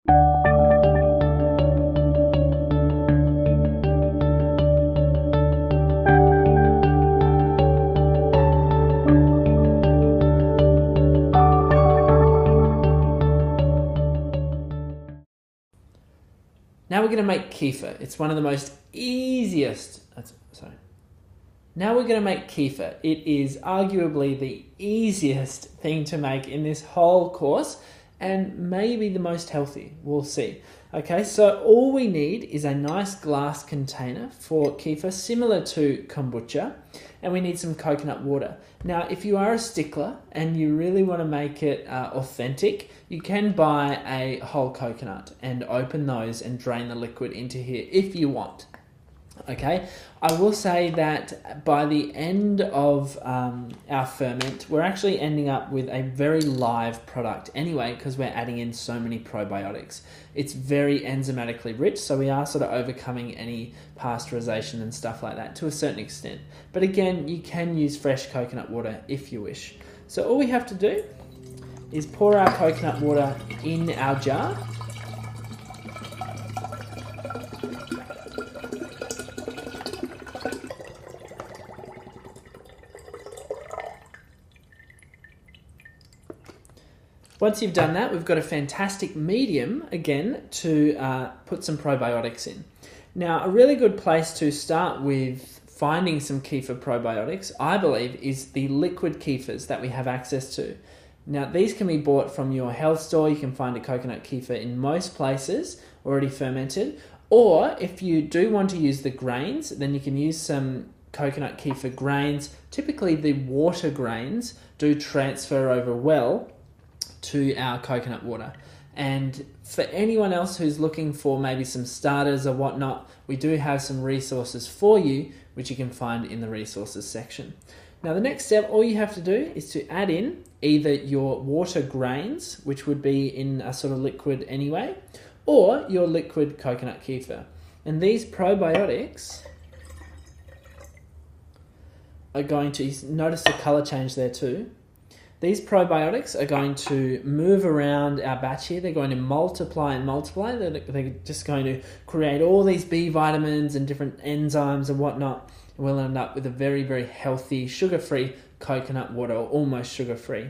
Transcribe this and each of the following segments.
Now we're going to make kefir. It's one of the most Now we're going to make kefir. It is arguably the easiest thing to make in this whole course and maybe the most healthy. We'll see. Okay, so all we need is a nice glass container for kefir, similar to kombucha, and we need some coconut water. Now, if you are a stickler and you really want to make it authentic, you can buy a whole coconut and open those and drain the liquid into here if you want. Okay, I will say that by the end of our ferment, we're actually ending up with a very live product anyway, because we're adding in so many probiotics. It's very enzymatically rich, so we are sort of overcoming any pasteurization and stuff like that to a certain extent. But again, you can use fresh coconut water if you wish. So all we have to do is pour our coconut water in our jar. Once you've done that, we've got a fantastic medium, again, to put some probiotics in. Now, a really good place to start with finding some kefir probiotics, I believe, is the liquid kefirs that we have access to. Now, these can be bought from your health store. You can find a coconut kefir in most places, already fermented. Or if you do want to use the grains, then you can use some coconut kefir grains. Typically, the water grains do transfer over well to our coconut water. And for anyone else who's looking for maybe some starters or whatnot, we do have some resources for you, which you can find in the resources section. Now the next step, all you have to do is to add in either your water grains, which would be in a sort of liquid anyway, or your liquid coconut kefir. And these probiotics are going to, notice the color change there too. These probiotics are going to move around our batch here. They're going to multiply and multiply. They're just going to create all these B vitamins and different enzymes and whatnot. And we'll end up with a very, very healthy, sugar-free coconut water, or almost sugar-free.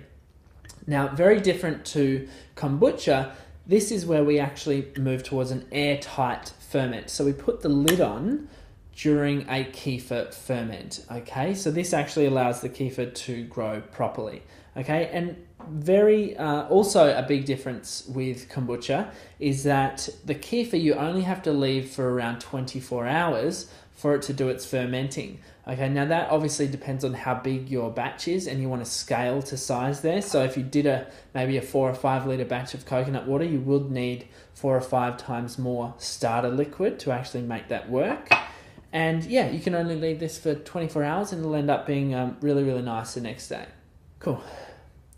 Now, very different to kombucha, this is where we actually move towards an airtight ferment. So we put the lid on during a kefir ferment, okay? So this actually allows the kefir to grow properly. Okay, and very also a big difference with kombucha is that the kefir you only have to leave for around 24 hours for it to do its fermenting. Okay, now that obviously depends on how big your batch is, and you want to scale to size there. So if you did maybe a 4 or 5 litre batch of coconut water, you would need 4 or 5 times more starter liquid to actually make that work. And yeah, you can only leave this for 24 hours and it'll end up being really, really nice the next day. Cool.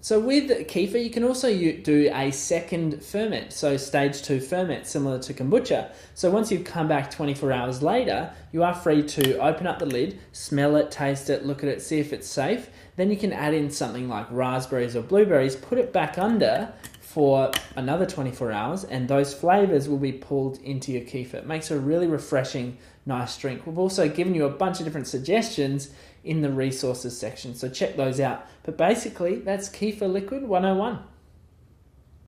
So with kefir, you can also do a second ferment, so stage 2 ferment, similar to kombucha. So once you've come back 24 hours later, you are free to open up the lid, smell it, taste it, look at it, see if it's safe. Then you can add in something like raspberries or blueberries, put it back under for another 24 hours, and those flavors will be pulled into your kefir. It makes a really refreshing, nice drink. We've also given you a bunch of different suggestions in the resources section, so check those out. But basically, that's Kefir Liquid 101.